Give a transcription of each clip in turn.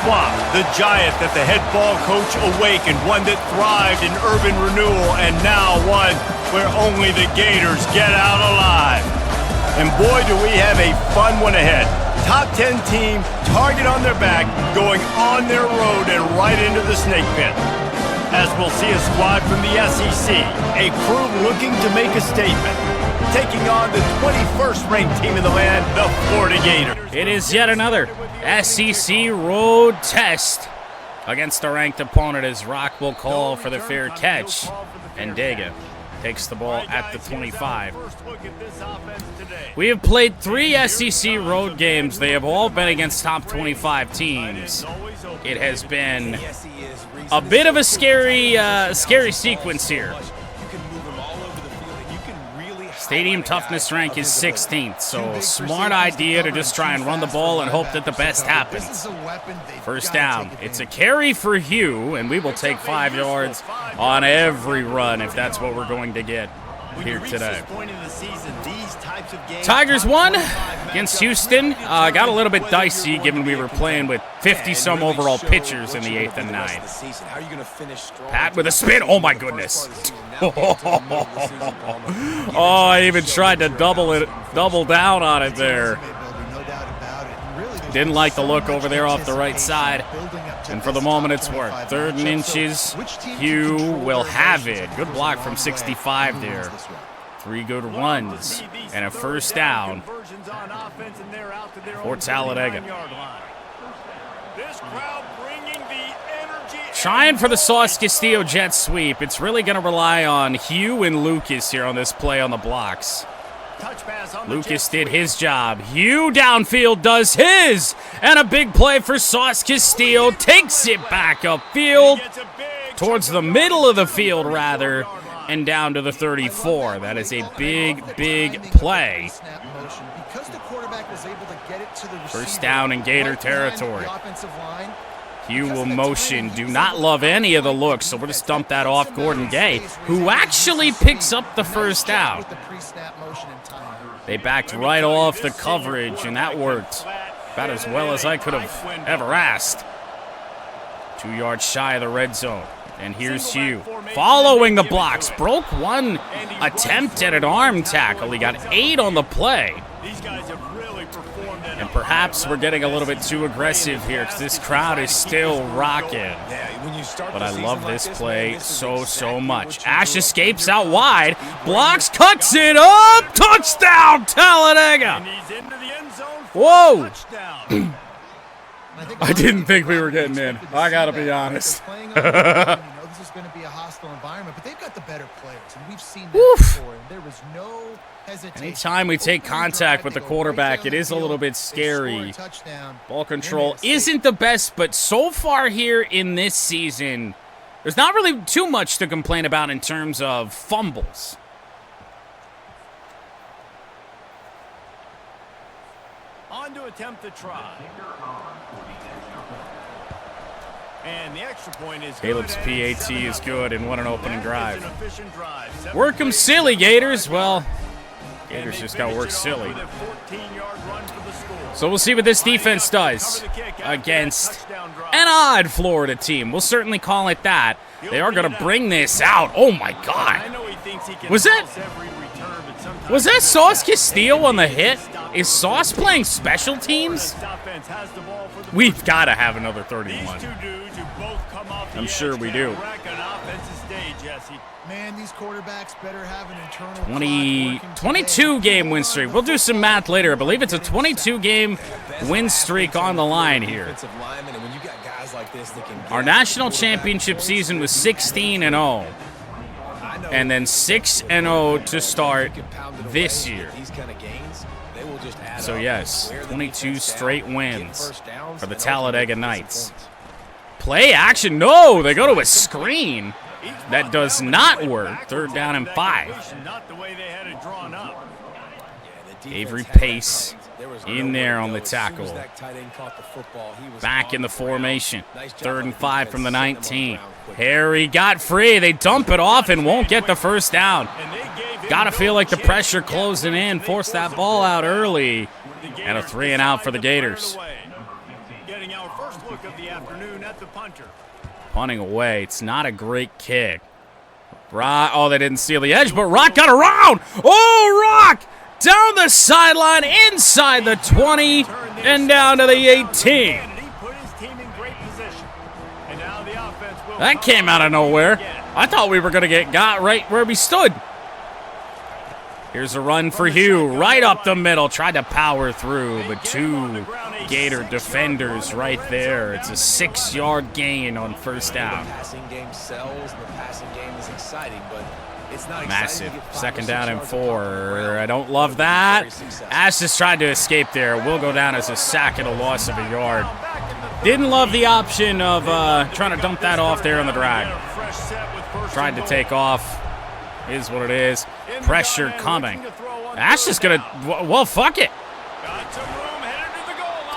swamp, the giant that the head ball coach awakened, one that thrived in urban renewal, and now one where only the Gators get out alive. And boy, do we have a fun one ahead. Top 10 team, target on their back, going on their road and right into the snake pit. As we'll see a squad from the SEC, a crew looking to make a statement, taking on the 21st ranked team in the land, the Florida Gators. It is yet another SEC road test against a ranked opponent as Rock will call for the fair catch, and Dega takes the ball at the 25. We have played 3 SEC road games. They have all been against top 25 teams. It has been a bit of a scary sequence here. Stadium toughness rank is 16th, so smart idea to just try and run the ball and hope that the best happens. First down. It's a carry for Hugh, and we will take 5 yards on every run if that's what we're going to get here today. Tigers won against Houston. Got a little bit dicey given we were playing with 50-some overall pitchers in the 8th and 9th. Pat with a spin. Oh, my goodness. Oh, I even tried to double down on it there. Didn't like the look over there off the right side. And for the moment, it's worked. 3rd and inches. Hugh will have it. Good block from 65 there. 3 good runs and a first down for Talladega. Trying for the Sauce Castillo jet sweep. It's really going to rely on Hugh and Lucas here on this play on the blocks. Lucas did his job. Hugh downfield does his. And a big play for Sauce Castillo. Takes it back upfield. Towards the middle of the field, rather. And down to the 34. That is a big, big play. First down in Gator territory. Hugh will motion. Do not love any of the looks, so we'll just dump that off Gordon Gay, who actually picks up the first down. They backed right off the coverage, and that worked about as well as I could have ever asked. 2 yards shy of the red zone. And here's Hugh. Following the blocks. Broke one attempt at an arm tackle. He got 8 on the play. And perhaps we're getting a little bit too aggressive here because this crowd is still rocking. But I love this play so much. Ash escapes out wide. Blocks, cuts it up. Touchdown, Talladega. Whoa. I didn't think we were getting in. I got to be honest. This is going to be a hostile environment, but they've got the better players, and we've seen that before. And there was no hesitation. Anytime we take contact with the quarterback, it is a little bit scary. Ball control isn't the best, but so far here in this season, there's not really too much to complain about in terms of fumbles. On to attempt the try. And the extra point is Caleb's PAT is good and what an opening drive. Work 'em silly, Gators. Well, Gators just got worked silly. So we'll see what this defense does against an odd Florida team. We'll certainly call it that. They are going to bring this out. Oh, my God. Was that Sauce Castillo on the hit? Is Sauce playing special teams? We've got to have another 31. I'm sure we do. Man, these quarterbacks better have an internal 22-game win streak. We'll do some math later. I believe it's a 22-game win streak on the line here. Our national championship season was 16-0. And then 6-0 to start this year. So yes, 22 straight wins for the Talladega Knights. Play action. No, they go to a screen. That does not work. 3rd down and 5. Avery Pace in there on the tackle. Back in the formation. 3rd and 5 from the 19. Harry got free. They dump it off and won't get the first down. Got to feel like the pressure closing in. Force that ball out early. And a 3 and out for the Gators. look of the afternoon at the punter. Punting away. It's not a great kick. Rock. Oh, they didn't seal the edge, but Rock got around. Oh, Rock! Down the sideline, inside the 20, and down to the 18. That came out of nowhere. I thought we were going to got right where we stood. Here's a run for Hugh, right up the middle. Tried to power through, but two Gator defenders right there. It's a 6-yard gain on first down. The passing game sells, the passing game is exciting, but it's not massive. 2nd down and 4. I don't love that. Ash just tried to escape there. Will go down as a sack and a loss of a yard. Didn't love the option of trying to dump that off there on the drag. Tried to take off. Is what it is. Pressure coming. Ash is going to, well, fuck it.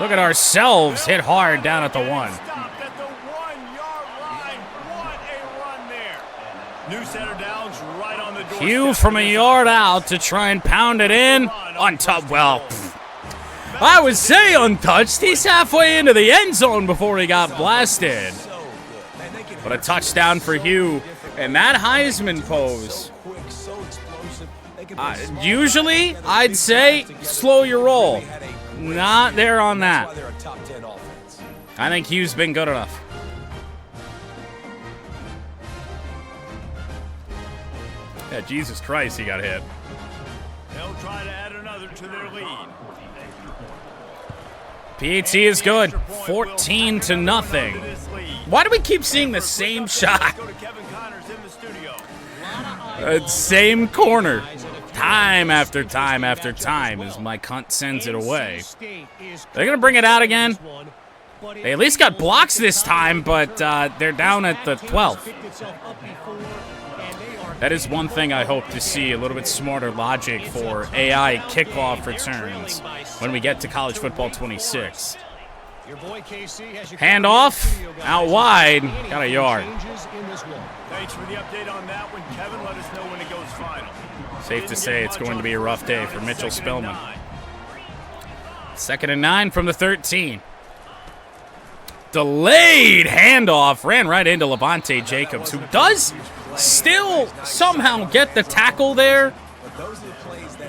Look at ourselves hit hard down at the 1. Hugh from a yard out to try and pound it in. Untouched. Well, I would say untouched. He's halfway into the end zone before he got blasted. But a touchdown for Hugh. And that Heisman pose. Usually, I'd say slow your roll. Not there on that. I think Hugh's been good enough. Yeah, Jesus Christ, he got hit. They'll try to add another to their lead. PAT is good. 14-0. Why do we keep seeing the same shot? Same corner. Time after time after time as my cunt sends it away. They're going to bring it out again. They at least got blocks this time, but they're down at the 12. That is one thing I hope to see, a little bit smarter logic for AI kickoff returns when we get to college football 26. Handoff, out wide, got a yard. Thanks for the update on that one, Kevin. Let us know when it goes final. Safe to say it's going to be a rough day for Mitchell Spillman. 2nd and 9 from the 13. Delayed handoff, ran right into Levante Jacobs, who does still somehow get the tackle there.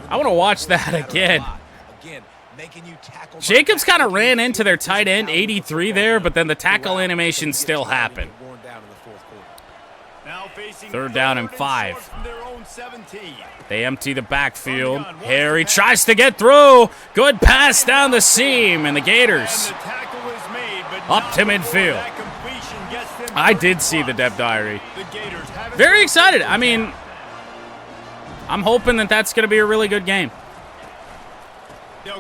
I want to watch that again. Jacobs kind of ran into their tight end, 83 there, but then the tackle animation still happened. 3rd down and 5. They empty the backfield. Harry tries to get through. Good pass down the seam, and the Gators up to midfield. I did see the depth diary. Very excited. I mean, I'm hoping that that's going to be a really good game.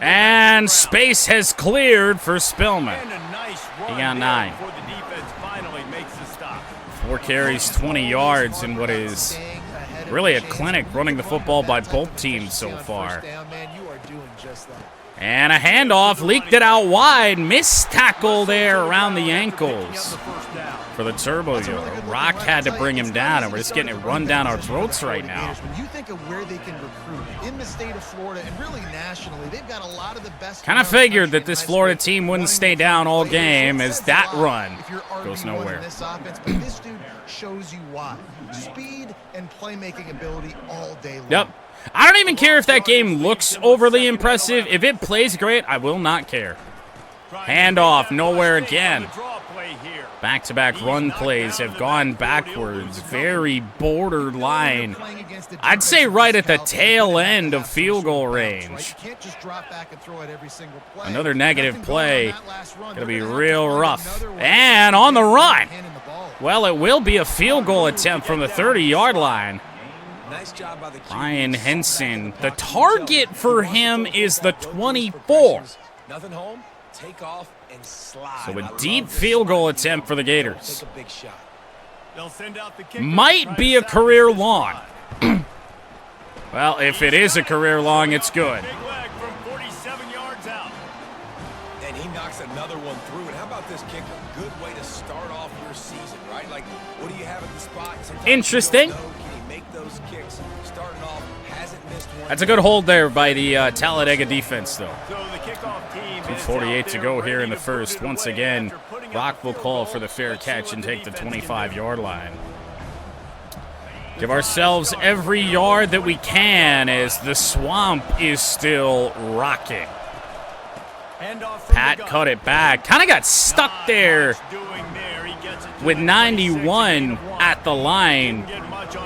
And space has cleared for Spillman. He got 9. 4 carries, 20 yards in what is really a clinic running the football by both teams so far. And a handoff, leaked it out wide. Missed tackle there around the ankles for the Turbo Yo. Rock had to bring him down, and we're just getting it run down our throats right now. When you think of where they can recruit in the state of Florida and really nationally, they've got a lot of the best. Kind of figured that this Florida team wouldn't stay down all game as that run goes nowhere. But this dude shows you why. Speed and playmaking ability all day long. Yep. I don't even care if that game looks overly impressive. If it plays great, I will not care. Handoff, nowhere again. Back-to-back run plays have gone backwards. Very borderline. I'd say right at the tail end of field goal range. Another negative play. Going to be real rough. And on the run. Well, it will be a field goal attempt from the 30-yard line. Ryan Henson. The target for him is the 24. So a deep field goal attempt for the Gators. Might be a career long. Well, if it is a career long, it's good. And he knocks another one through. And how about this kick? A good way to start off your season, right? Like, what do you have at the spot? Interesting. That's a good hold there by the Talladega defense, though. 2:48 to go here in the first. Once again, Rock will call for the fair catch and take the 25-yard line. Give ourselves every yard that we can as the swamp is still rocking. Pat cut it back. Kind of got stuck there with 91 at the line.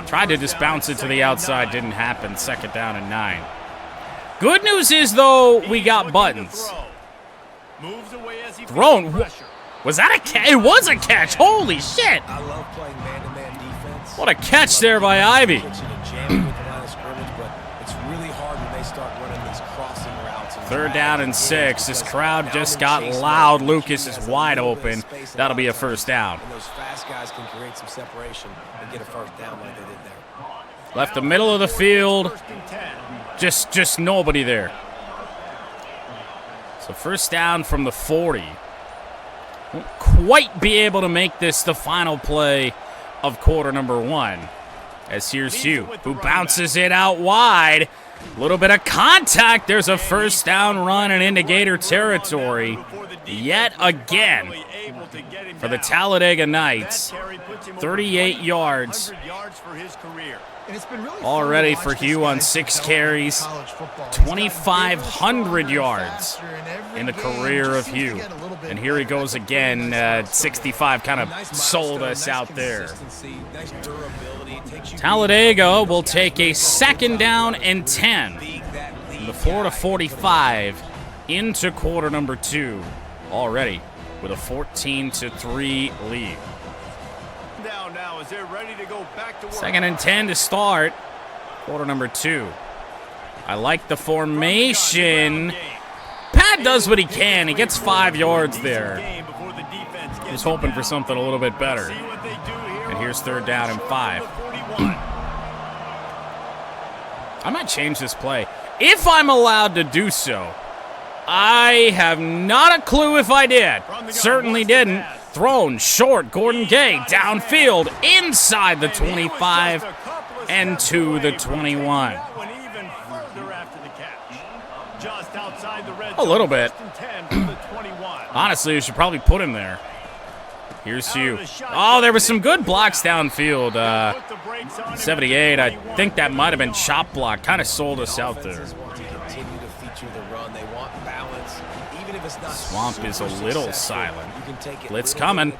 Tried to just bounce it to the outside. Didn't happen. 2nd down and 9. Good news is, though, we got buttons. Thrown. Was that a catch? It was a catch. Holy shit. I love playing man-to-man defense. What a catch there by Ivy. It's really hard when they start running these crossing routes. 3rd down and 6. This crowd just got loud. Lucas is wide open. That'll be a 1st down. And those fast guys can create some separation and get a 1st down like they did there. Left the middle of the field. Just nobody there. So 1st down from the 40. Won't quite be able to make this the final play of quarter number 1. As here's Hugh, who bounces it out wide. A little bit of contact. There's a 1st down run and into Gator territory. Yet again for the Talladega Knights. 38 yards. Already for Hugh on 6 carries. 2,500 yards in the career of Hugh. And here he goes again. 65 kind of sold us out there. Talladega will take a 2nd down and 10 from the Florida 45 into quarter number 2 already with a 14-3 lead. 2nd and 10 to start quarter number 2. I like the formation. Pat does what he can. He gets 5 yards there. He was hoping for something a little bit better. And here's 3rd down and 5. I might change this play if I'm allowed to do so. I have not a clue if I did. Certainly didn't. Thrown short. Gordon Gay downfield inside the 25 and to the 21. A little bit. Honestly, you should probably put him there. Here's Hugh. Oh, there was some good blocks downfield. 78, I think that might have been chop block. Kind of sold us out there. Swamp is a little silent. Blitz coming.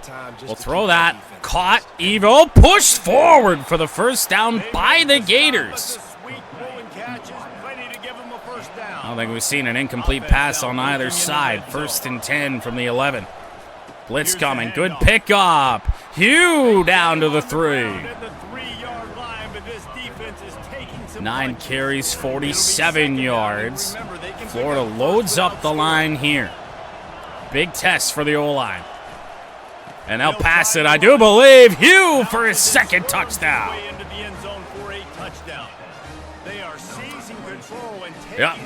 We'll throw that. Caught. Evo pushed forward for the 1st down by the Gators. I don't think we've seen an incomplete pass on either side. 1st and 10 from the 11. Blitz coming. Good pickup. Hugh down to the 3. 9 carries, 47 yards. Florida loads up the line here. Big test for the O-line. And they'll pass it, I do believe. Hugh for his 2nd touchdown. Yep.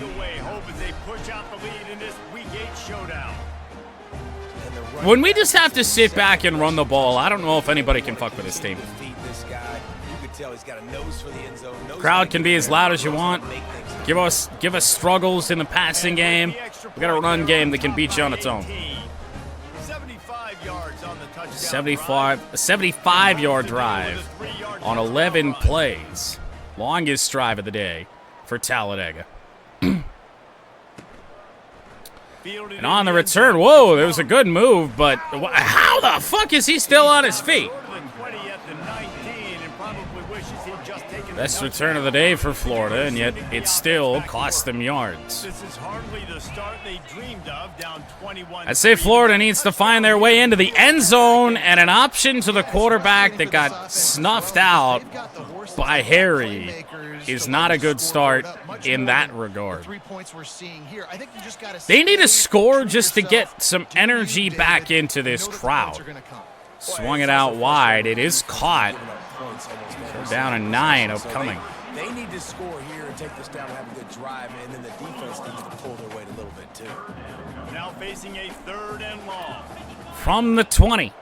When we just have to sit back and run the ball, I don't know if anybody can fuck with this team. Crowd can be as loud as you want. Give us struggles in the passing game. We got a run game that can beat you on its own. 75-yard drive on 11 plays. Longest drive of the day for Talladega. And on the return, whoa, there was a good move, but how the fuck is he still on his feet? Best return of the day for Florida, and yet it still cost them yards. I'd say Florida needs to find their way into the end zone, and an option to the quarterback that got snuffed out by Harry is not a good start in that regard. They need to score just to get some energy back into this crowd. Swung it out wide. It is caught. Down a 9 upcoming. They need to score here and take this down and have a good drive, and then the defense needs to pull their weight a little bit too. Now facing a 3rd and long. From the 20.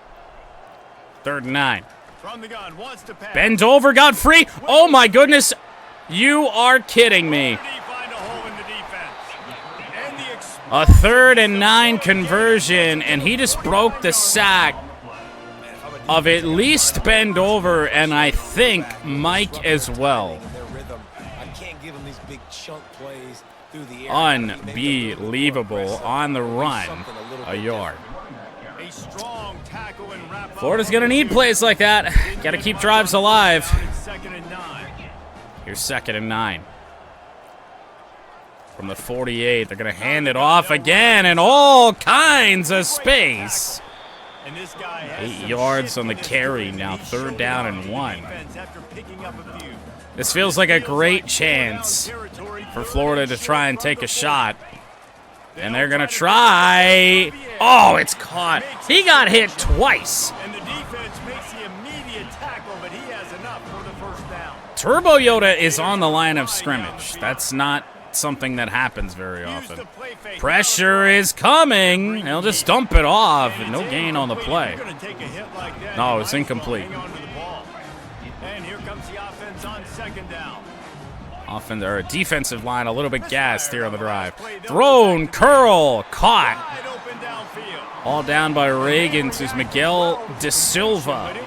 3rd and 9. From the gun, wants to pass. Bend over, got free. Oh my goodness. You are kidding me. A 3rd and 9 conversion, and he just broke the sack of at least Bend Over, and I think Mike as well. Unbelievable on the run, a yard. Florida's going to need plays like that. Got to keep drives alive. Here's 2nd and 9. From the 48, they're going to hand it off again in all kinds of space. 8 yards on the carry, now 3rd down and 1. This feels like a great chance for Florida to try and take a shot. And they're going to try. Oh, it's caught. He got hit twice. Turbo Yoda is on the line of scrimmage. That's not something that happens very often. Pressure is coming. They'll just dump it off. No gain on the play. No, it's incomplete. Or defensive line a little bit gassed here on the drive. Thrown, curl, caught. All down by Reagan to Miguel De Silva.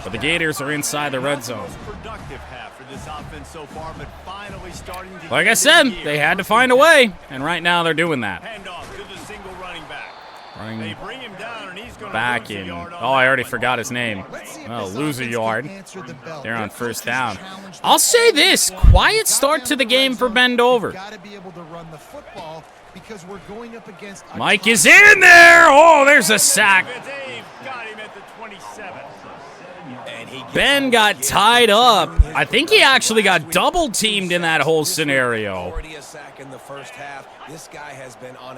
But the Gators are inside the red zone. Like I said, they had to find a way, and right now they're doing that. Running back in. Oh, I already forgot his name. Well, lose a yard. They're on 1st down. I'll say this, quiet start to the game for Bend Over. Mike is in there. Oh, there's a sack. Ben got tied up. I think he actually got double teamed in that whole scenario.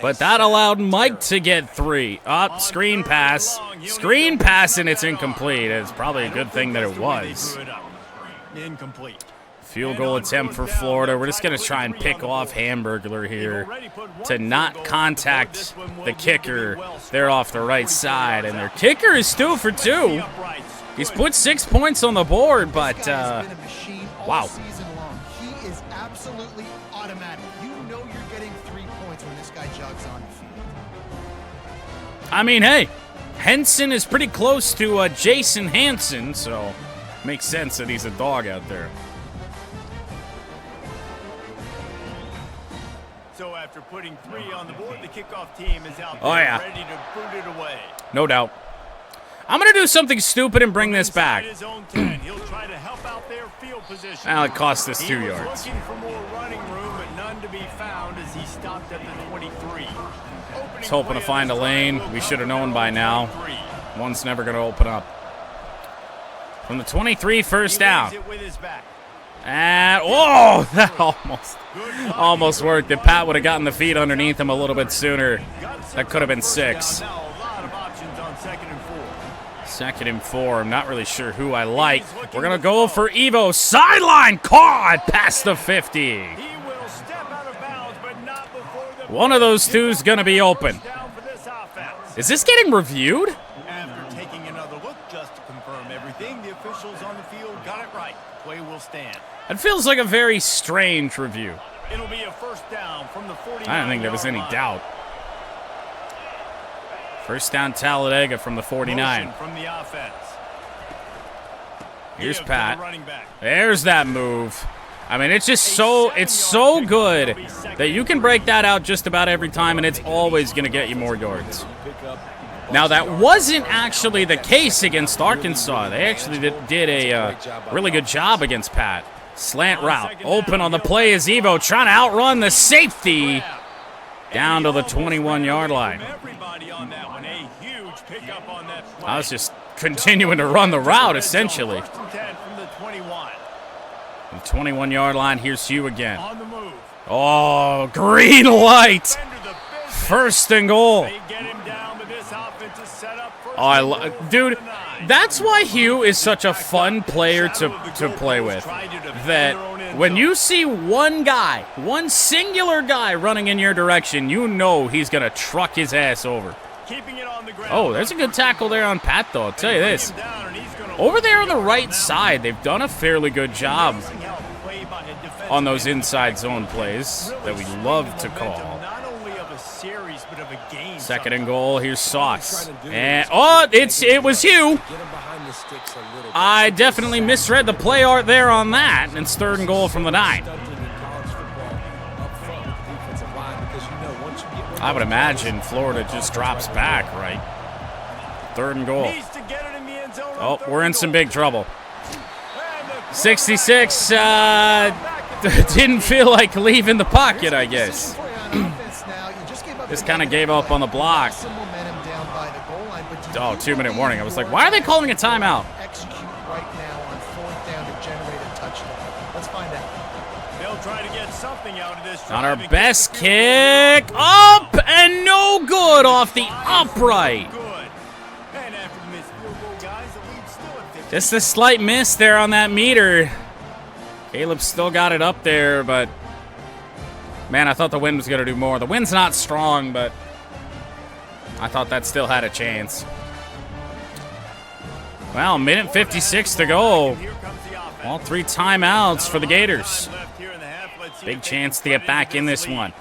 But that allowed Mike to get 3. Up, screen pass. Screen pass, and it's incomplete. It's probably a good thing that it was. Field goal attempt for Florida. We're just going to try and pick off Hamburglar here to not contact the kicker. They're off the right side, and their kicker is 2 for 2. He's put 6 points on the board, but, wow. He is absolutely automatic. You know you're getting 3 points when this guy jogs on the field. I mean, hey, Henson is pretty close to Jason Hansen, so makes sense that he's a dog out there. So after putting 3 on the board, the kickoff team is out there ready to boot it away. No doubt. I'm going to do something stupid and bring this back. Well, it cost us 2 yards. Just hoping to find a lane. We should have known by now. One's never going to open up. From the 23, 1st down. And, oh, that almost worked. If Pat would have gotten the feet underneath him a little bit sooner, that could have been 6. 2nd and 4. I'm not really sure who I like. We're going to go for Evo. Sideline caught past the 50. One of those two is going to be open. Is this getting reviewed? After taking another look just to confirm everything, the officials on the field got it right. Play will stand. It feels like a very strange review. It'll be a 1st down from the 49. I don't think there was any doubt. 1st down Talladega from the 49. From the offense. Here's Pat. There's that move. I mean, it's just so good that you can break that out just about every time, and it's always going to get you more yards. Now, that wasn't actually the case against Arkansas. They actually did a really good job against Pat. Slant route. Open on the play is Evo trying to outrun the safety down to the 21-yard line. I was just continuing to run the route, essentially. The 21-yard line, here's Hugh again. Oh, green light. 1st and goal. Oh, dude, that's why Hugh is such a fun player to play with. That when you see one guy, one singular guy running in your direction, you know he's going to truck his ass over. Oh, there's a good tackle there on Pat, though. I'll tell you this. Over there on the right side, they've done a fairly good job on those inside zone plays that we love to call. Not only of a series, but of a game. Second and goal. Here's Sauce. And it was Hugh. I definitely misread the play art there on that. And it's third and goal from the 9. I would imagine Florida just drops back, right? Third and goal. Oh, we're in some big trouble. 66 didn't feel like leaving the pocket, I guess. Just kind of gave up on the block. Oh, 2-minute warning. I was like, why are they calling a timeout? Not our best kick. Up and no good off the upright. Just a slight miss there on that meter. Caleb still got it up there, but man, I thought the wind was going to do more. The wind's not strong, but I thought that still had a chance. Well, minute 56 to go. All 3 timeouts for the Gators. Big chance to get back in this one.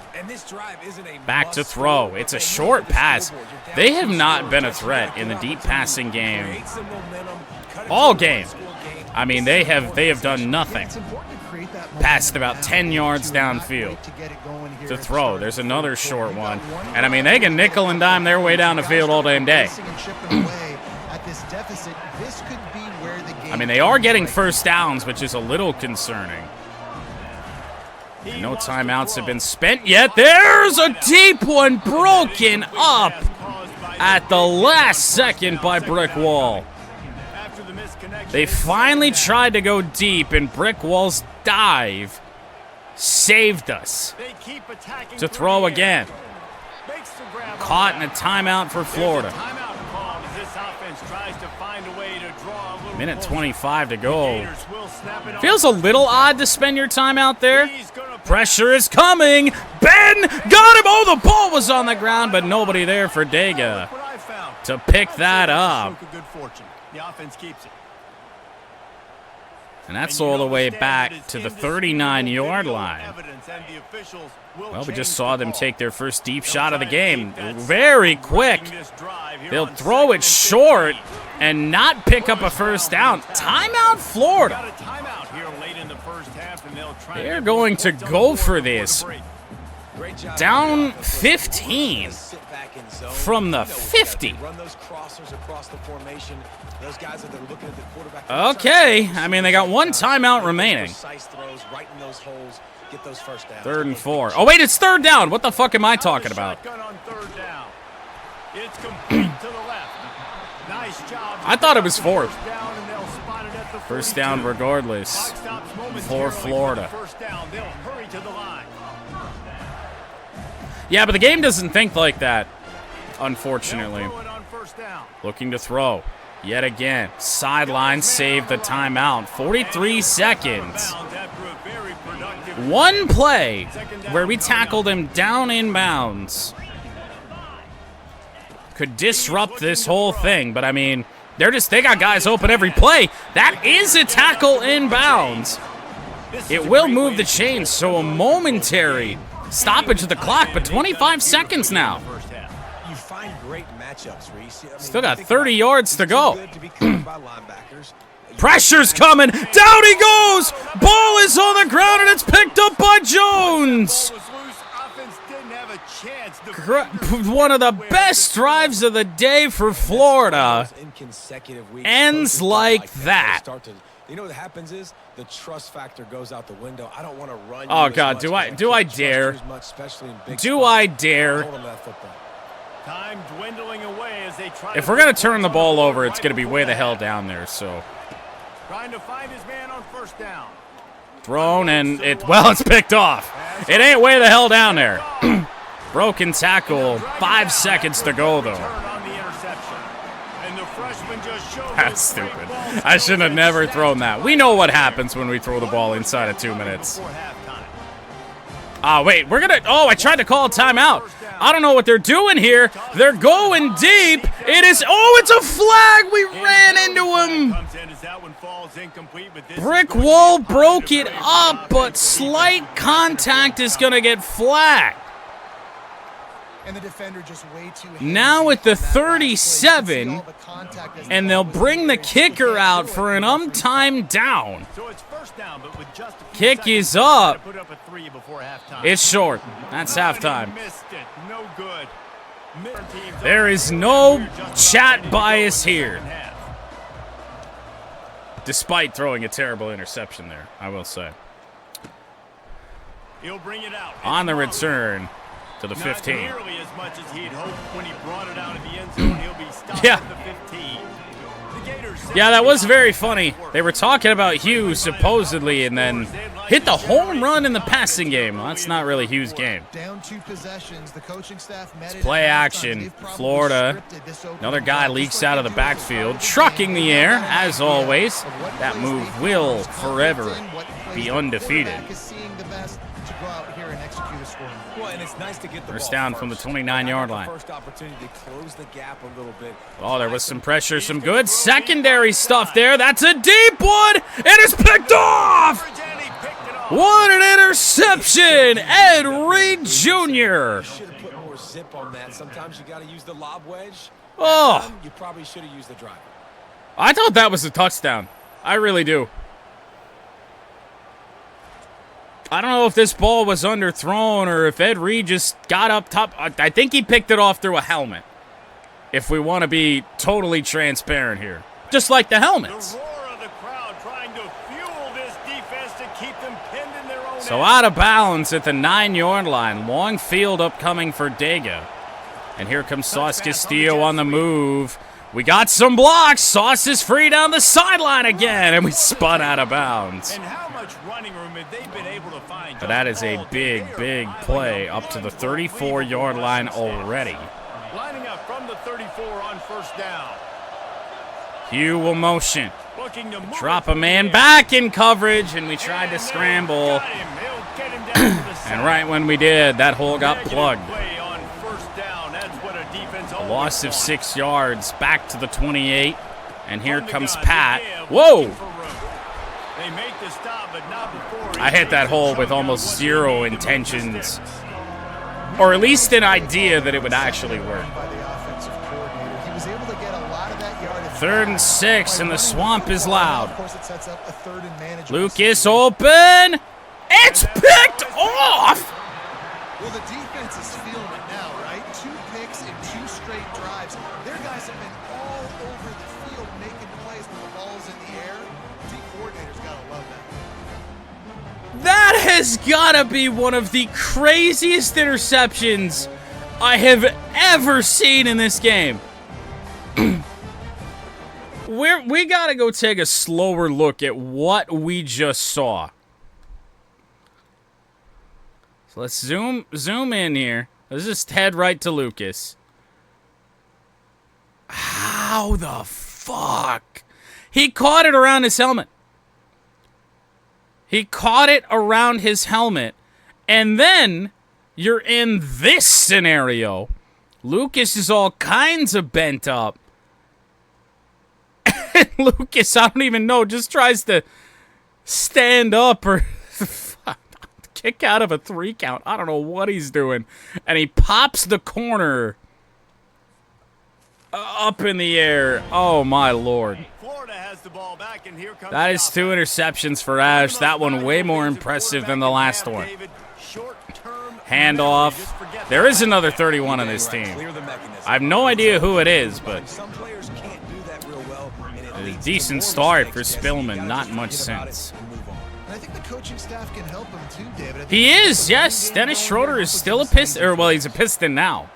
Back to throw. It's a short pass. They have not been a threat in the deep passing game all game. I mean, they have done nothing. Passed about 10 yards downfield to throw. There's another short one. And I mean, they can nickel and dime their way down the field all damn day. I mean, they are getting first downs, which is a little concerning. No timeouts have been spent yet. There's a deep one broken up at the last second by Brick Wall. They finally tried to go deep, and Brick Wall's dive saved us. To throw again. Caught in a timeout for Florida. Minute 25 to go. Feels a little odd to spend your timeout there. Pressure is coming. Ben got him. Oh, the ball was on the ground, but nobody there for Dega to pick that up. And that's all the way back to the 39-yard line. Well, we just saw them take their first deep shot of the game. Very quick. They'll throw it short and not pick up a first down. Timeout, Florida. They're going to go for this. Down 15 from the 50. Okay, I mean, they got 1 timeout remaining. 3rd and 4. Oh, wait, it's 3rd down. What the fuck am I talking about? I thought it was 4th. First down regardless for Florida. Yeah, but the game doesn't think like that, unfortunately. Looking to throw. Yet again. Sideline saved the timeout. 43 seconds. 1 play where we tackled him down in bounds could disrupt this whole thing, but I mean, they got guys open every play. That is a tackle in bounds. It will move the chains, so a momentary stoppage of the clock, but 25 seconds now. Still got 30 yards to go. Pressure's coming. Down he goes. Ball is on the ground, and it's picked up by Jones. One of the best drives of the day for Florida ends like that. You know what happens is the trust factor goes out the window. I don't want to run. Oh God, do I dare? Do I dare? Time dwindling away as they try. If we're gonna turn the ball over, it's gonna be way the hell down there. So. Trying to find his man on first down. Thrown and it's picked off. It ain't way the hell down there. Broken tackle. 5 seconds to go though. That's stupid. I should have never thrown that. We know what happens when we throw the ball inside of 2 minutes. Wait, I tried to call a timeout. I don't know what they're doing here. They're going deep. It is, oh, it's a flag. We ran into him. Brick wall broke it up, but slight contact is going to get flagged. And the defender just way too now at the 37, and they'll bring the kicker out for an untimed down. Kick is up. It's short. That's halftime. There is no chat bias here. Despite throwing a terrible interception there, I will say. On the return to the 15. Yeah. Yeah, that was very funny. They were talking about Hughes supposedly and then hit the home run in the passing game. Well, that's not really Hughes' game. It's play action. Florida. Another guy leaks out of the backfield, trucking the air, as always. That move will forever be undefeated. First down from the 29-yard line. Oh, there was some pressure, some good secondary stuff there. That's a deep one. It is picked off. What an interception, Ed Reed Jr. Oh, you probably should have used the driver. I thought that was a touchdown. I really do. I don't know if this ball was underthrown or if Ed Reed just got up top. I think he picked it off through a helmet, if we want to be totally transparent here. Just like the helmets. So out of bounds at the 9-yard line. Long field upcoming for Dega. And here comes Sauce Castillo on the move. We got some blocks. Sauce is free down the sideline again, and we spun out of bounds. But that is a big, big play up to the 34-yard line already. Lining up from the 34 on first down. Hugh will motion. Drop a man back in coverage, and we tried to scramble. And right when we did, that hole got plugged. A loss of 6 yards back to the 28. And here comes Pat. Whoa! I hit that hole with almost zero intentions. Or at least an idea that it would actually work. 3rd and 6, and the swamp is loud. Lucas open. It's picked off! Well, the defense is feeling it now, right? 2 picks in 2 straight drives. Their guys have been all over the field making plays when the ball's in the air. D coordinators gotta love that. That has gotta be one of the craziest interceptions I have ever seen in this game. We gotta go take a slower look at what we just saw. So let's zoom in here. Let's just head right to Lucas. How the fuck? He caught it around his helmet. He caught it around his helmet. And then you're in this scenario. Lucas is all kinds of bent up. And Lucas, I don't even know, just tries to stand up or kick out of a 3 count. I don't know what he's doing. And he pops the corner up in the air. Oh, my Lord. That is 2 interceptions for Ash. That one way more impressive than the last one. Handoff. There is another 31 on this team. I have no idea who it is, but a decent start for Spillman. Not much sense. I think the coaching staff can help him too, David. He is, yes. Dennis Schroeder is still a Piston. Or, well, he's a Piston now.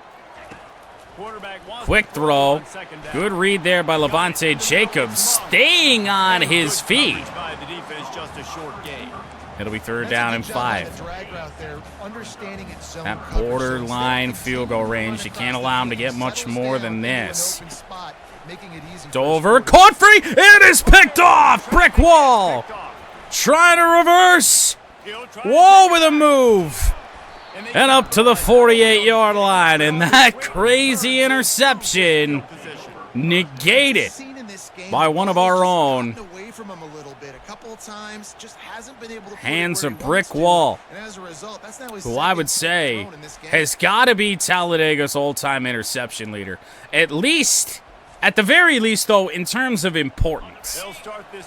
Quick throw. Good read there by Levante Jacobs, staying on his feet. It'll be 3rd down and 5. That borderline field goal range. You can't allow him to get much more than this. Dover, caught free. It is picked off. Brick wall. Trying to reverse. Wall with a move. and up to the 48-yard line. And that crazy interception negated by one of our own. Hands a brick wall, who I would say has got to be Talladega's all-time interception leader. At the very least, though, in terms of importance.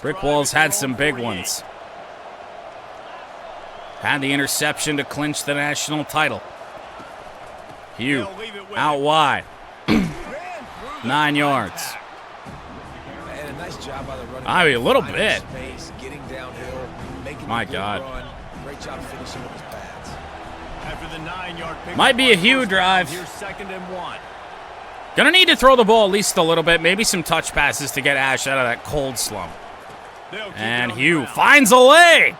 Brick Wall's had some big ones. Had the interception to clinch the national title. Hugh, out wide. 9 yards. I mean, a little bit. My God. Great job finishing with his pads. After the 9-yard pick, might be a Hugh drive. Here's 2nd and 1. Gonna need to throw the ball at least a little bit. Maybe some touch passes to get Ash out of that cold slump. And Hugh finds a lane.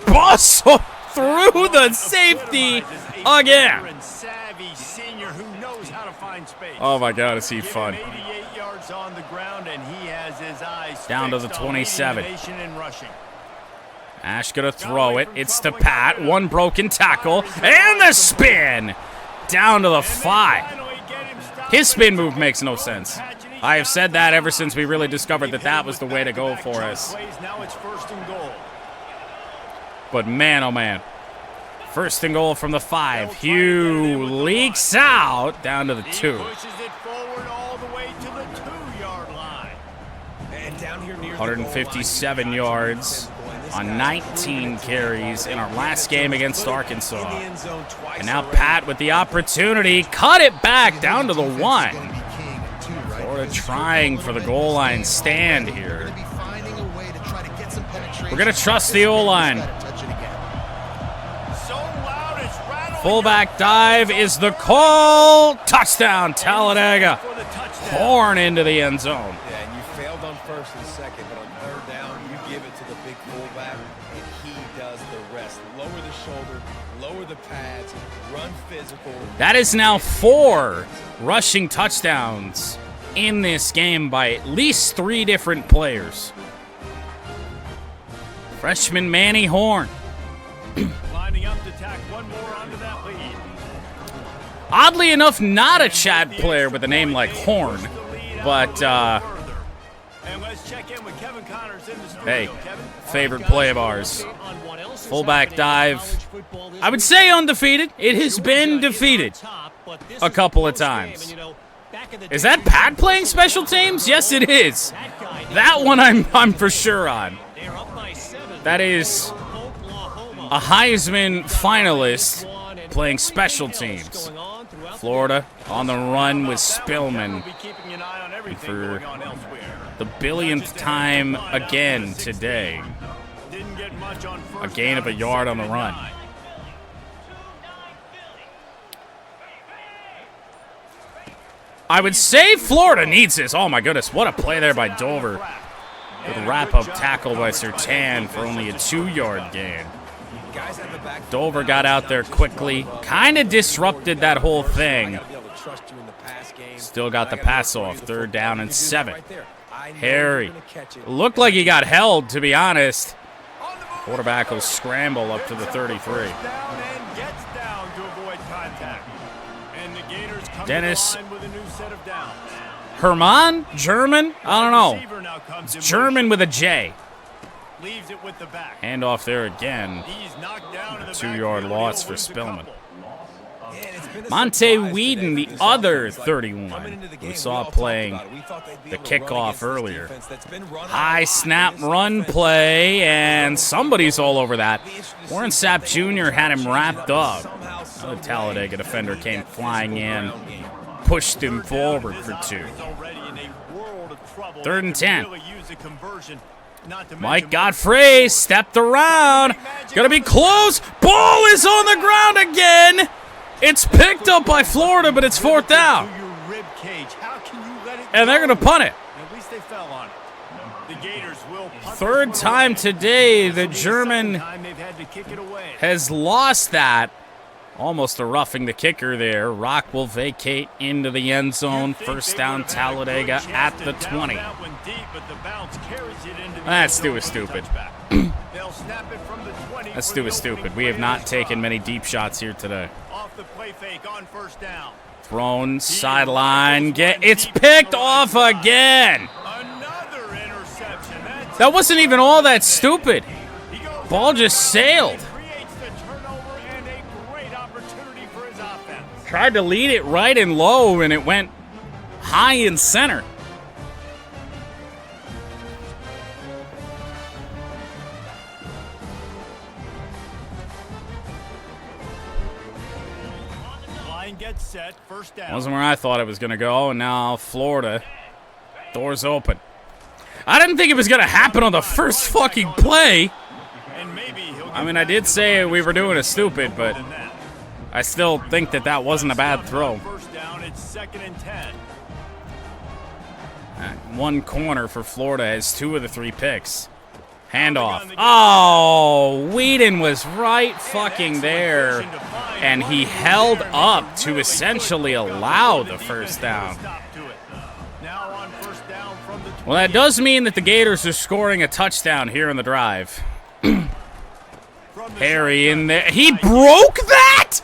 Bustle through the safety again. Oh my God, is he fun. Down to the 27. Ash gonna throw it. It's to Pat. One broken tackle. And the spin. Down to the 5. His spin move makes no sense. I have said that ever since we really discovered that that was the way to go for us. But man, oh man. 1st and goal from the 5. Hugh leaks out down to the 2. 157 yards on 19 carries in our last game against Arkansas. And now Pat with the opportunity. Cut it back down to the 1. Florida trying for the goal line stand here. We're going to trust the O-line. Fullback dive is the call. Touchdown, Talladega. Horn into the end zone. Yeah, and you failed on 1st and 2nd, but on 3rd down, you give it to the big fullback, and he does the rest. Lower the shoulder, lower the pads, run physical. That is now 4 rushing touchdowns in this game by at least 3 different players. Freshman Manny Horn. Lining up to tack one more onto that lead. Oddly enough, not a Chad player with a name like Horn, but And let's check in with Kevin Connors in the studio. hey, favorite play of ours. Fullback dive. I would say undefeated. It has been defeated a couple of times. Is that Pat playing special teams? Yes, it is. That one I'm for sure on. That is a Heisman finalist playing special teams. Florida on the run with Spillman. And for the billionth time again today, a gain of a yard on the run. I would say Florida needs this. Oh my goodness, what a play there by Dover. With a wrap-up tackle by Surtain for only a 2-yard gain. Dover got out there quickly, kind of disrupted that whole thing. Still got the pass off, 3rd down and 7. Harry looked like he got held, to be honest. Quarterback will scramble up to the 33. Dennis Herman? German? I don't know. It's German with a J. Hand off there again. 2-yard loss for Spillman. Monte Whedon, the other 31, we saw playing the kickoff earlier. High snap run play, and somebody's all over that. Warren Sapp Jr. had him wrapped up. Another Talladega defender came flying in, pushed him forward for 2. 3rd and 10. Mike Godfrey stepped around. Gonna be close. Ball is on the ground again. It's picked up by Florida, but it's 4th down. And they're gonna punt it. 3rd time today the German has lost that. Almost a roughing the kicker there. Rock will vacate into the end zone. 1st down, Talladega at the 20. That's stupid. Let's do a stupid. We have not taken many deep shots here today. Off the play fake on first down. Thrown, sideline, it's picked off again. Another interception. That wasn't even all that stupid. Ball just sailed. Creates the turnover and a great opportunity for his offense. Tried to lead it right and low, and it went high and center. Gets set, first down. Wasn't where I thought it was going to go, and now Florida, doors open. I didn't think it was going to happen on the first fucking play. I mean, I did say we were doing a stupid, but I still think that wasn't a bad throw. First down, it's 2nd and 10. One corner for Florida has 2 of the 3 picks. Handoff. Oh, Whedon was right fucking there, and he held up to essentially allow the first down. Well, that does mean that the Gators are scoring a touchdown here in the drive. Harry in there. He broke that?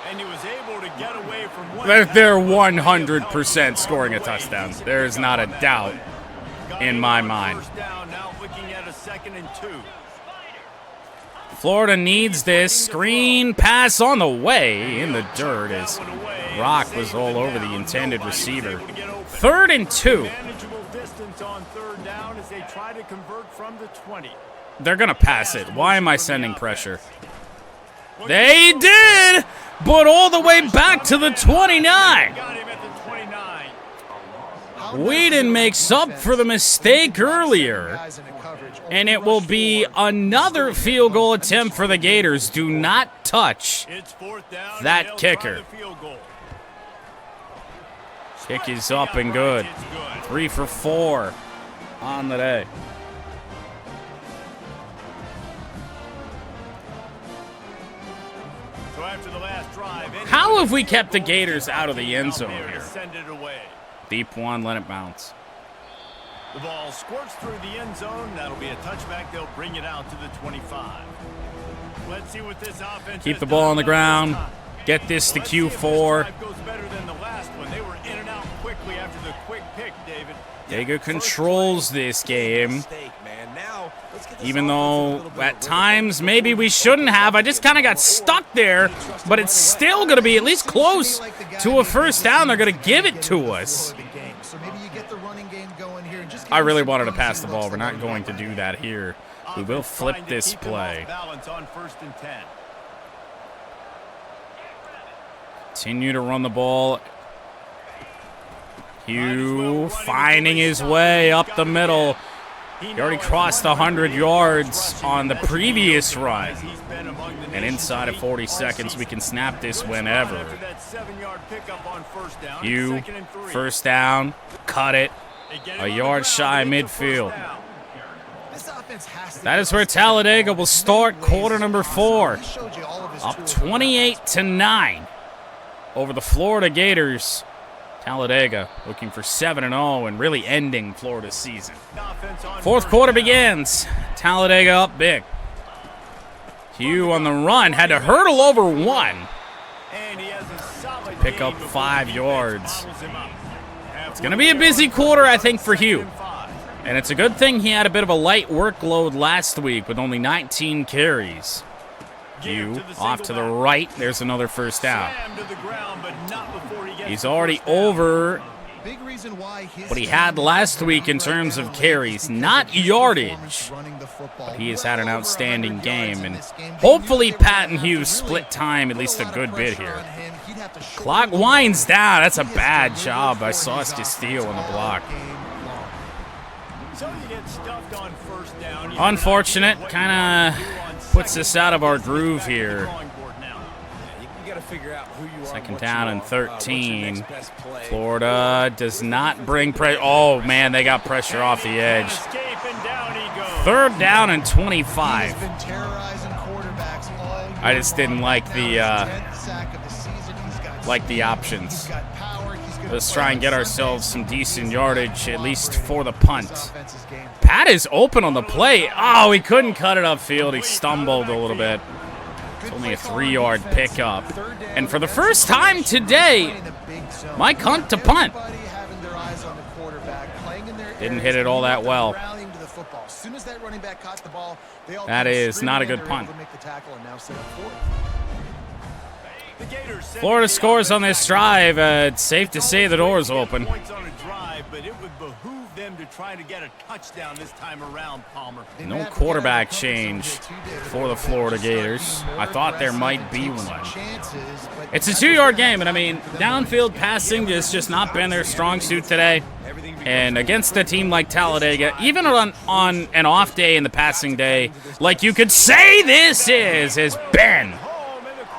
And he was able to get away from one. They're 100% scoring a touchdown. There is not a doubt in my mind. Florida needs this. Screen pass on the way in the dirt as Rock was all over the intended receiver. 3rd and 2. They're going to pass it. Why am I sending pressure? They did, but all the way back to the 29. Whedon makes up for the mistake earlier, and it will be another field goal attempt for the Gators. Do not touch that kicker. Kick is up and good. 3 for 4 on the day. How have we kept the Gators out of the end zone here? Deep one, let it bounce. The ball squirts through the end zone. That'll be a touchback. They'll bring it out to the 25. Let's see what this offense keep the ball on the ground. Get this to Q4. Dega controls this game. Even though at times maybe we shouldn't have. I just kind of got stuck there, but it's still going to be at least close to a first down. They're going to give it to us. I really wanted to pass the ball. We're not going to do that here. We will flip this play. Continue to run the ball. Hugh finding his way up the middle. He already crossed 100 yards on the previous run. And inside of 40 seconds, we can snap this whenever. Hugh, first down, cut it. A yard shy midfield. That is where Talladega will start quarter number 4. Up 28-9 over the Florida Gators. Talladega looking for 7-0 and really ending Florida's season. Fourth quarter begins. Talladega up big. Hugh on the run. Had to hurdle over 1. Pick up 5 yards. It's going to be a busy quarter, I think, for Hugh. And it's a good thing he had a bit of a light workload last week with only 19 carries. Hugh off to the right. There's another first down. He's already over what he had last week in terms of carries, not yardage. But he has had an outstanding game, and hopefully Pat and Hugh split time at least a good bit here. Clock winds down. That's a bad job by Sauce Castillo on the block. Unfortunate. Kind of puts us out of our groove here. Second down and 13. Florida does not bring pressure. Oh, man, they got pressure off the edge. Third down and 25. I just didn't like the options. Let's try and get ourselves some decent yardage, at least for the punt. Pat is open on the play. Oh, he couldn't cut it upfield. He stumbled a little bit. It's only a 3-yard pickup. And for the first time today, Mike Hunt to punt. Didn't hit it all that well. That is not a good punt. Florida scores on this drive. It's safe to say the door's open. No quarterback change for the Florida Gators. I thought there might be one. It's a 2-yard game, and I mean, downfield passing has just not been their strong suit today. And against a team like Talladega, even on an off day in the passing day, like you could say this is Ben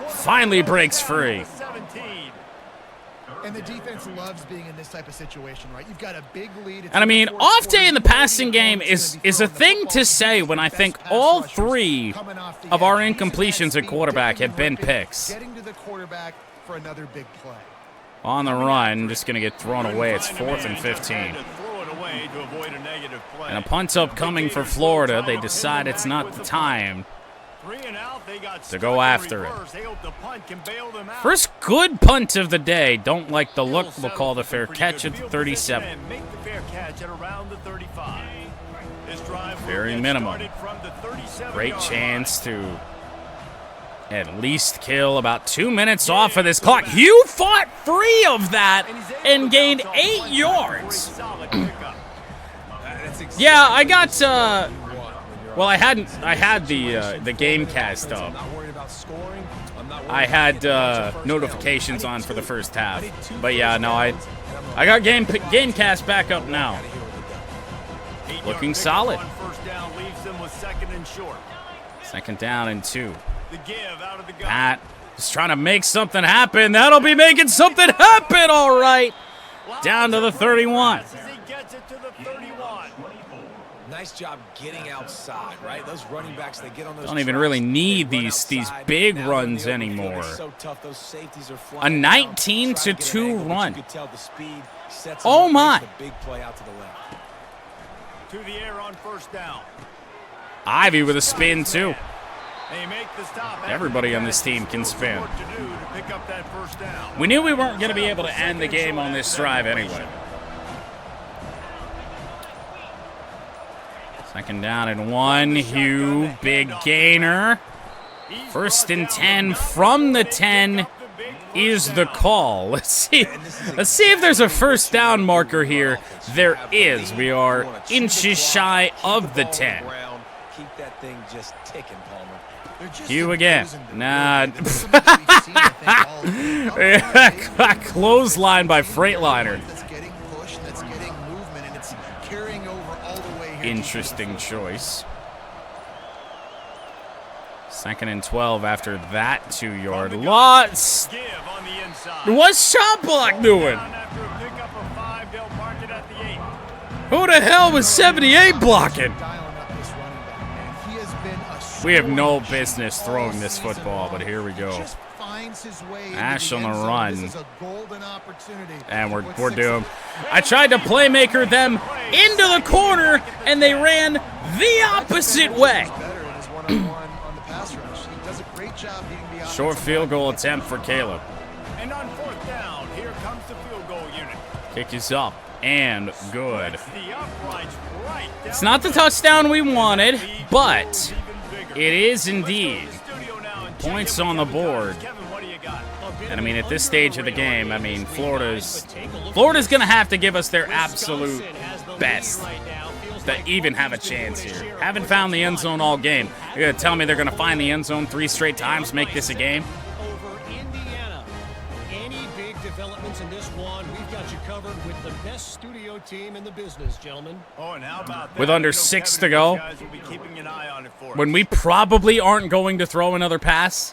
finally breaks free. And the defense loves being in this type of situation, right? You've got a big lead. And I mean, off day in the passing game is a thing to say when I think all 3 of our incompletions at quarterback have been picks. Getting to the quarterback for another big play. On the run, just going to get thrown away. It's 4th and 15. And a punt upcoming for Florida. They decide it's not the time to go after it. First good punt of the day. Don't like the look. We'll call the fair catch at the 37. Very minimum. Great chance to at least kill about 2 minutes off of this clock. Hugh fought free of that and gained 8 yards. Yeah, I got well, I had the game cast up. I had notifications on for the first half. But yeah, no, I got game cast back up now. Looking solid. 2nd down and 2. Pat is trying to make something happen. That'll be making something happen, all right. Down to the 31. Nice job getting outside, right? Those running backs, they get on those. Don't even really need these big runs anymore. A 19-2 run. Oh my! To the air on 1st down. Ivy with a spin too. Everybody on this team can spin. We knew we weren't going to be able to end the game on this drive anyway. 2nd down and 1. Hugh, big gainer. 1st and 10 from the 10 is the call. Let's see if there's a 1st down marker here. There is. We are inches shy of the 10. Keep that thing just ticking, Palmer. Hugh again. Nah. Clothesline by Freightliner. Interesting choice. 2nd and 12 after that 2-yard loss. What's shot block doing? Who the hell was 78 blocking? We have no business throwing this football, but here we go. Ash on the run. And we're doomed. I tried to playmaker them into the corner, and they ran the opposite way. Short field goal attempt for Caleb. And on 4th down, here comes the field goal unit. Kick is up and good. It's not the touchdown we wanted, but it is indeed. Points on the board. And I mean, at this stage of the game, I mean, Florida's going to have to give us their absolute best to even have a chance here. Haven't found the end zone all game. You're going to tell me they're going to find the end zone 3 straight times, make this a game? Over Indiana. Any big developments in this one, we've got you covered with the best studio team in the business, gentlemen. Oh, and how about that? With under 6 to go, when we probably aren't going to throw another pass.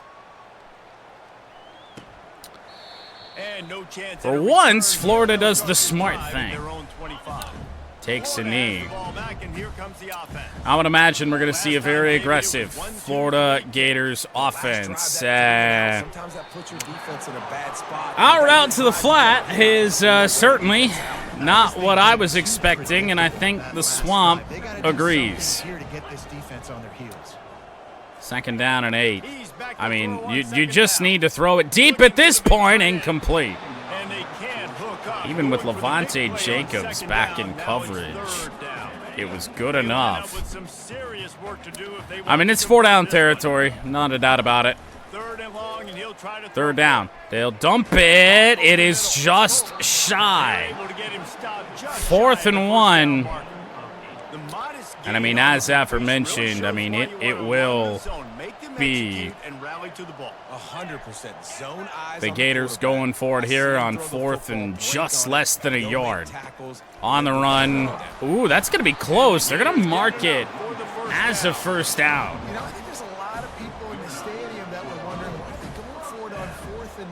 And no chance. For once, Florida does the smart thing. takes a knee. I would imagine we're going to see a very aggressive Florida Gators offense. Out route to the flat is certainly not what I was expecting, and I think the Swamp agrees. 2nd down and 8. I mean, you just need to throw it deep at this point, incomplete. Even with Levante Jacobs back in coverage, it was good enough. I mean, it's 4-down territory, not a doubt about it. 3rd down. They'll dump it. It is just shy. 4th and 1. And I mean, as aforementioned, I mean, it will be 100% zone eyes. the Gators going for it here on 4th and just less than a yard. On the run. Ooh, that's going to be close. They're going to mark it as a 1st down. You know, I think there's a lot of people in the stadium that were wondering why they're going for it on 4th and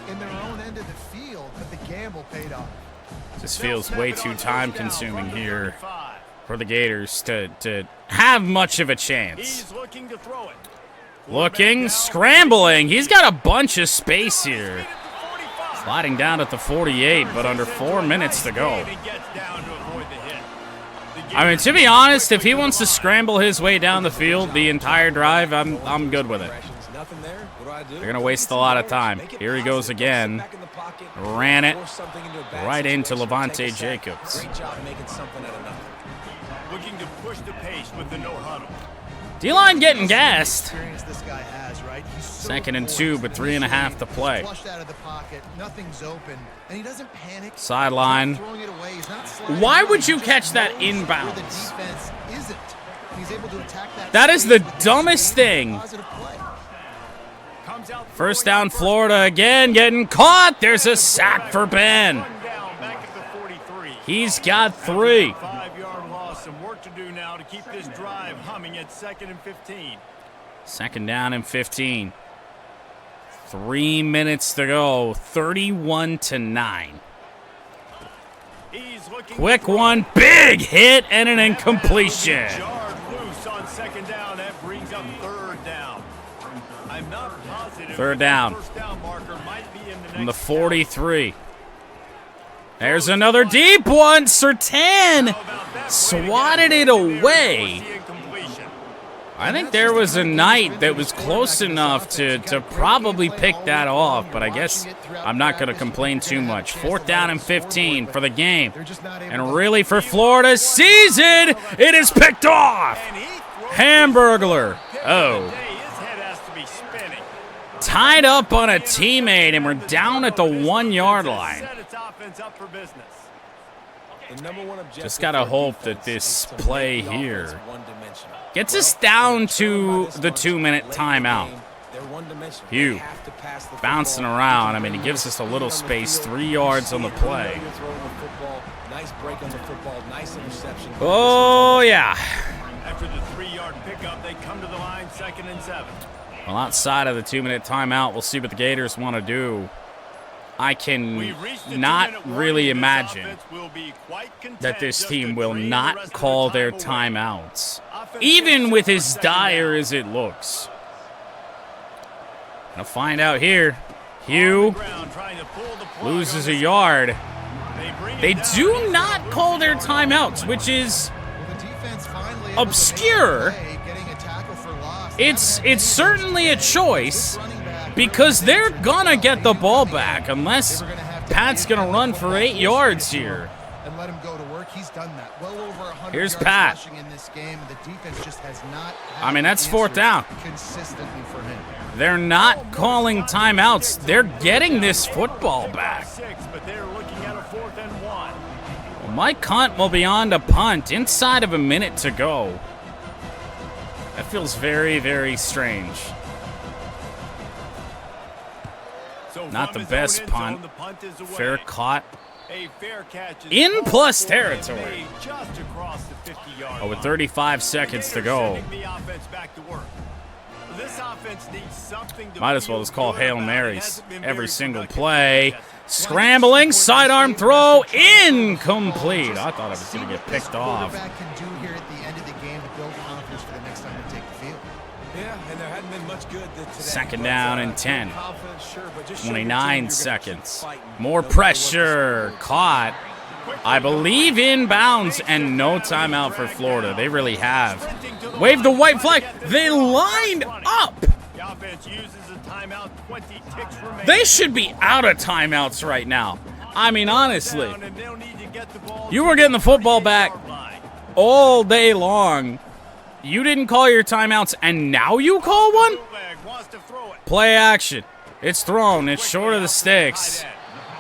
1 in their own end of the field, but the gamble paid off. This feels way too time-consuming here for the Gators to have much of a chance. He's looking to throw it. Looking, scrambling. He's got a bunch of space here. Sliding down at the 48, but under 4 minutes to go. I mean, to be honest, if he wants to scramble his way down the field the entire drive, I'm good with it. They're going to waste a lot of time. Here he goes again. Ran it right into Levante Jacobs. Looking to push the pace with the no huddle. D-line getting gassed. This guy has, right? He's so 2nd and 2, but 3.5 to play. Flushed out of the pocket, nothing's open, and he doesn't panic. Sideline. Throwing it away. He's not sliding Why away. would you He catch just that knows where inbounds? the defense isn't. He's able to attack that. That is the space with dumbest speed and thing. positive play. Comes out 1st down, Florida again, getting caught. There's a sack for Ben. down back at the 43. He's got 3. 5-yard loss. Some work to do now to keep this drive humming at 2nd and 15. 2nd down and 15. 3 minutes to go. 31-9. He's looking Quick one, big hit and an incompletion. Jarred loose on 2nd down. That brings up 3rd down. I'm not positive. 3rd down. First down marker might be in the From the next 43. There's another deep one. Sertan swatted it away. I think there was a night that was close enough to probably pick that off, but I guess I'm not going to complain too much. 4th down and 15 for the game. And really for Florida's season, it is picked off. Hamburglar. Oh. Tied up on a teammate, and we're down at the 1-yard line. Just got to hope that this play here gets us down to the 2-minute timeout. Hugh bouncing around. I mean, he gives us a little space, 3 yards on the play. Oh, yeah. After the 3-yard pickup, they come to the line, 2nd and 7. Well, outside of the 2-minute timeout, we'll see what the Gators want to do. I can not really imagine that this team will not call their timeouts, even with as dire as it looks. Gonna find out here. Hugh loses a yard. They do not call their timeouts, which is obscure. It's certainly a choice, because they're gonna get the ball back unless Pat's gonna run for 8 yards here. And let him go to work. He's done that. Well over 100 Here's yards Pat. rushing in this game. The defense just has not I mean, that's 4th down. consistently for him. They're not calling timeouts. They're getting this football back. But they're looking at a 4th and 1. Well, Mike Hunt will be on to punt inside of a minute to go. That feels very, very strange. Not the best punt. Fair caught. In plus territory. Oh, with 35 seconds to go. offense needs something to Might as well feel just call good Hail about. It Marys hasn't been every very single productive play. yet. Scrambling, sidearm throw, incomplete. I thought I was going to get picked off. Quarterback can do here at the end of the game to build confidence for the next time they take the field. Yeah, and there hadn't been much good today. Second but, down and 10. confidence, sure, but just show your team 29 you're gonna seconds. keep fighting More no matter what the pressure. score is. Caught. I believe inbounds and no timeout for Florida. They really have. Wave the white flag. They lined up. The offense uses a timeout, 20 ticks remaining. They should be out of timeouts right now. I mean, honestly, And they'll need to get the ball you were getting the football back all day long. You didn't call your timeouts, and now you call one? Bootleg wants to throw it. Play action. It's thrown. It's short of the sticks.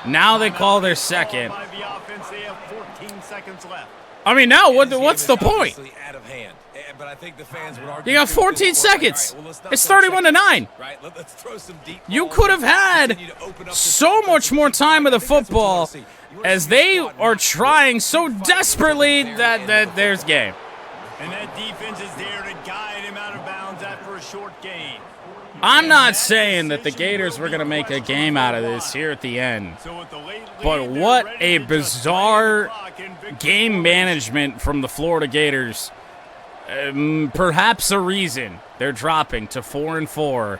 Now they call their second. By the offense, they have 14 seconds left. I mean, now This game what's is the point? obviously out of hand, but I think the fans would argue You got too, 14 this point, seconds. all right, well, let's not It's go check 31 to 9. Right, let's throw some deep You balls could have and had continue to open up this so offense much and more keep time with the fighting. I think that's what you wanna football see. You wanna as see they your squad are not trying so fight desperately there that and the there's game. And that defense is there to guide him out of bounds after a short gain. I'm not saying that the Gators were going to make a game out of this here at the end. So with the late lead, But they're what ready a to just bizarre play the clock in victory game formation. management from the Florida Gators. Perhaps a reason they're dropping to 4-4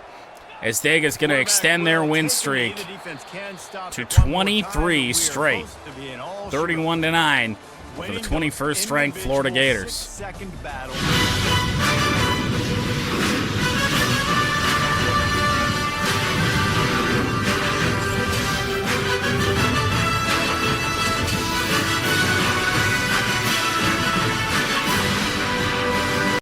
as Dega's going to extend their win streak The defense can stop to it one more 23 time. We are straight. close to being all 31 to 9 for the winning 21st ranked Florida individual Gators. 6-second battle.